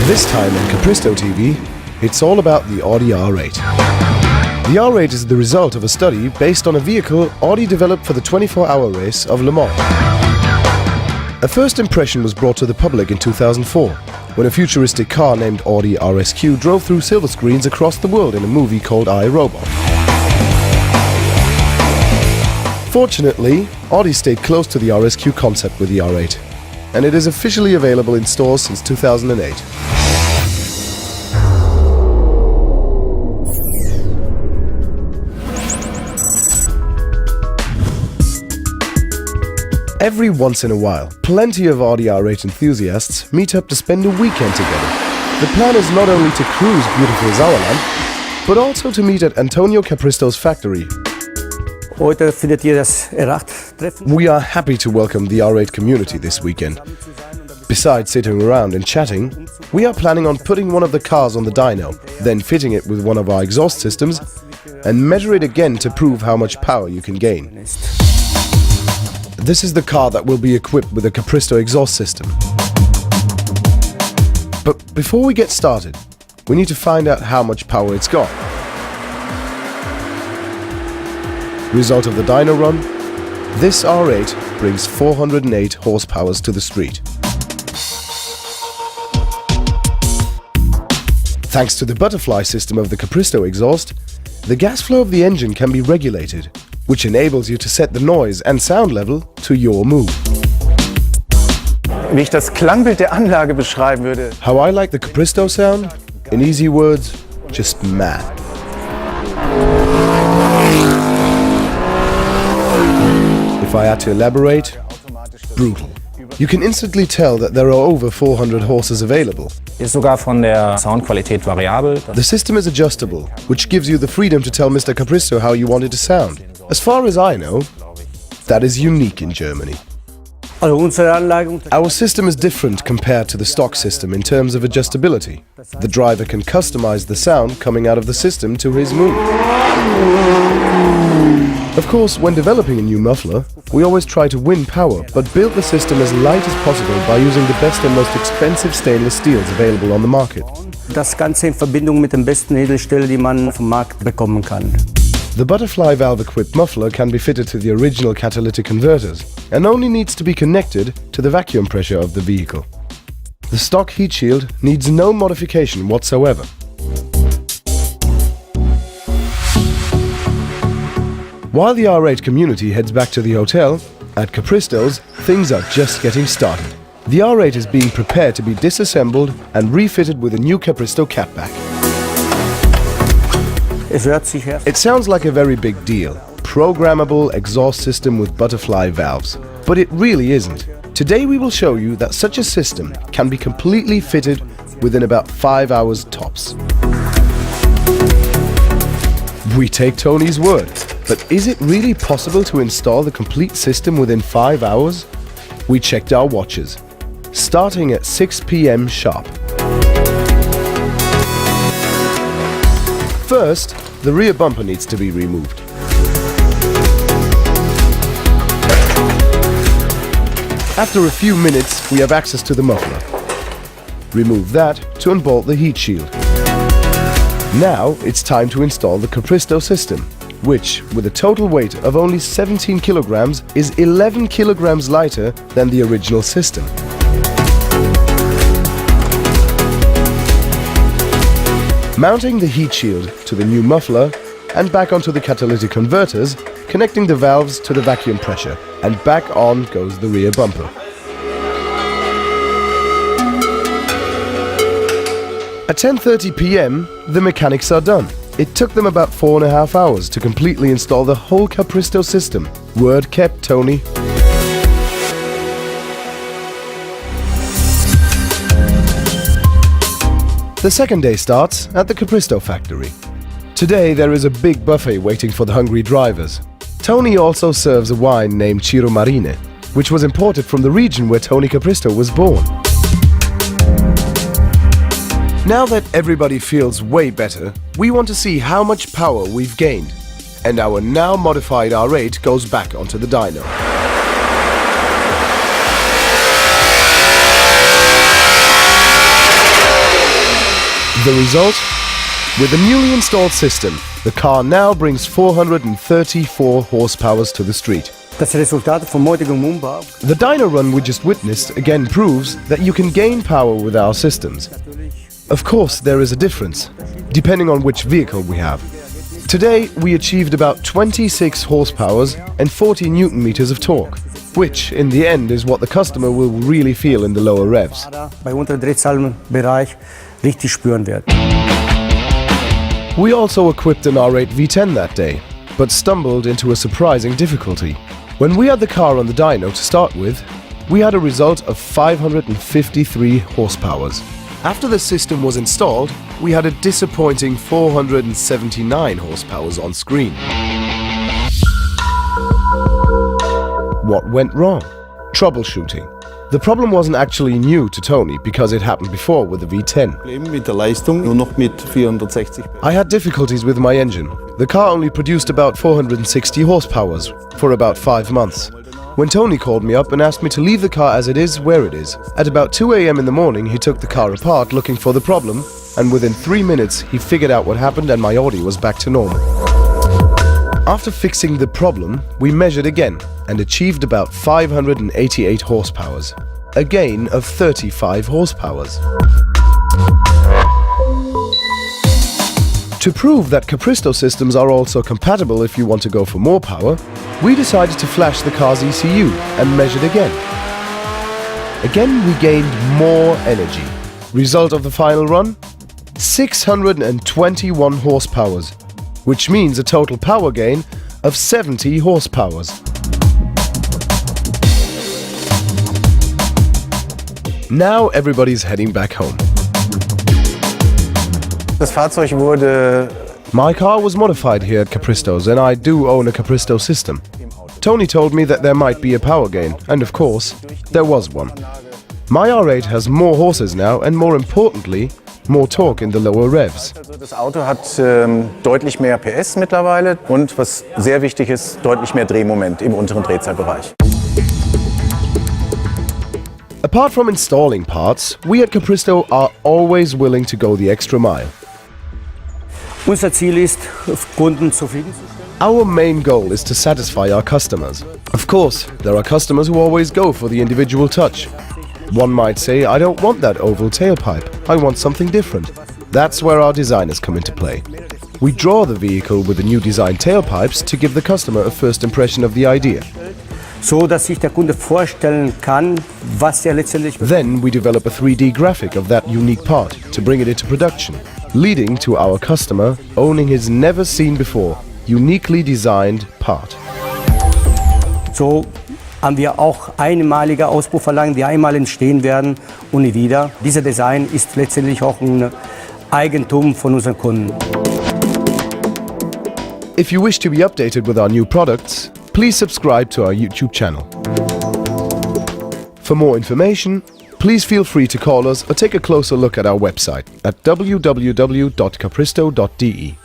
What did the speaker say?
This time on Capristo TV, it's all about the Audi R8. The R8 is the result of a study based on a vehicle Audi developed for the 24-hour race of Le Mans. A first impression was brought to the public in 2004, when a futuristic car named Audi RSQ drove through silver screens across the world in a movie called I, Robot. Fortunately, Audi stayed close to the RSQ concept with the R8, and it is officially available in stores since 2008. Every once in a while, plenty of Audi R8 enthusiasts meet up to spend a weekend together. The plan is not only to cruise beautiful Sauerland, but also to meet at Antonio Capristo's factory. We are happy to welcome the R8 community this weekend. Besides sitting around and chatting, we are planning on putting one of the cars on the dyno, then fitting it with one of our exhaust systems, and measure it again to prove how much power you can gain. This is the car that will be equipped with a Capristo exhaust system. But before we get started, we need to find out how much power it's got. Result of the dyno run: this R8 brings 408 horsepower to the street. Thanks to the butterfly system of the Capristo exhaust, the gas flow of the engine can be regulated, which enables you to set the noise and sound level to your mood. Wie ich das Klangbild der Anlage beschreiben würde. How I like the Capristo sound? In easy words, just mad. If I had to elaborate, brutal. You can instantly tell that there are over 400 horses available. Ist sogar von der Soundqualität variabel. The system is adjustable, which gives you the freedom to tell Mr. Capristo how you want it to sound. As far as I know, that is unique in Germany. Our system is different compared to the stock system in terms of adjustability. The driver can customize the sound coming out of the system to his mood. Of course, when developing a new muffler, we always try to win power, but build the system as light as possible by using the best and most expensive stainless steels available on the market. Das Ganze in Verbindung mit den besten Edelstählen, die man vom Markt bekommen kann. The butterfly valve-equipped muffler can be fitted to the original catalytic converters and only needs to be connected to the vacuum pressure of the vehicle. The stock heat shield needs no modification whatsoever. While the R8 community heads back to the hotel, at Capristo's, things are just getting started. The R8 is being prepared to be disassembled and refitted with a new Capristo catback. It sounds like a very big deal. Programmable exhaust system with butterfly valves. But it really isn't. Today we will show you that such a system can be completely fitted within about 5 hours tops. We take Tony's word, but is it really possible to install the complete system within 5 hours? We checked our watches. Starting at 6 p.m. sharp. First, the rear bumper needs to be removed. After a few minutes, we have access to the muffler. Remove that to unbolt the heat shield. Now it's time to install the Capristo system, which, with a total weight of only 17 kilograms, is 11 kilograms lighter than the original system. Mounting the heat shield to the new muffler and back onto the catalytic converters, connecting the valves to the vacuum pressure, and back on goes the rear bumper. At 10:30 p.m, the mechanics are done. It took them about 4.5 hours to completely install the whole Capristo system. Word kept, Tony. The second day starts at the Capristo factory. Today there is a big buffet waiting for the hungry drivers. Tony also serves a wine named Ciro Marine, which was imported from the region where Tony Capristo was born. Now that everybody feels way better, we want to see how much power we've gained. And our now modified R8 goes back onto the dyno. The result? With the newly installed system, the car now brings 434 horsepower to the street. Das Resultat vom heutigen Umbau. The dyno run we just witnessed again proves that you can gain power with our systems. Of course, there is a difference, depending on which vehicle we have. Today, we achieved about 26 horsepower and 40 newton meters of torque, which, in the end, is what the customer will really feel in the lower revs. Bei unteren Drehzahlenbereich richtig spüren wird. We also equipped an R8 V10 that day, but stumbled into a surprising difficulty. When we had the car on the dyno to start with, we had a result of 553 horsepower. After the system was installed, we had a disappointing 479 horsepower on screen. What went wrong? Troubleshooting. The problem wasn't actually new to Tony because it happened before with the V10. Mit der Leistung nur noch mit 460. I had difficulties with my engine. The car only produced about 460 horsepower for about 5 months. When Tony called me up and asked me to leave the car as it is where it is. At about 2 a.m. in the morning, he took the car apart looking for the problem, and within 3 minutes he figured out what happened and my Audi was back to normal. After fixing the problem, we measured again and achieved about 588 horsepower, a gain of 35 horsepower. To prove that Capristo systems are also compatible if you want to go for more power, we decided to flash the car's ECU and measured again. Again, we gained more energy. Result of the final run? 621 horsepower, which means a total power gain of 70 horsepower. Now everybody's heading back home. Das Fahrzeug wurde My car was modified here at Capristo's and I do own a Capristo system. Tony told me that there might be a power gain, and of course, there was one. My R8 has more horses now and more importantly, more torque in the lower revs. Also das Auto hat deutlich mehr PS mittlerweile und was sehr wichtig ist, deutlich mehr Drehmoment im unteren Drehzahlbereich. Apart from installing parts, we at Capristo are always willing to go the extra mile. Unser Ziel ist, Kunden zufriedenzustellen. Our main goal is to satisfy our customers. Of course, there are customers who always go for the individual touch. One might say, I don't want that oval tailpipe, I want something different. That's where our designers come into play. We draw the vehicle with the new design tailpipes to give the customer a first impression of the idea. So, dass sich der Kunde vorstellen kann, was er letztendlich. Then we develop a 3D graphic of that unique part to bring it into production, leading to our customer owning his never seen before, uniquely designed part. So haben wir auch einmalige Auspuffverlangen, die einmal entstehen werden und nie wieder. Dieser Design ist letztendlich auch ein Eigentum von unseren Kunden. If you wish to be updated with our new products, please subscribe to our YouTube channel. For more information, please feel free to call us or take a closer look at our website at www.capristo.de.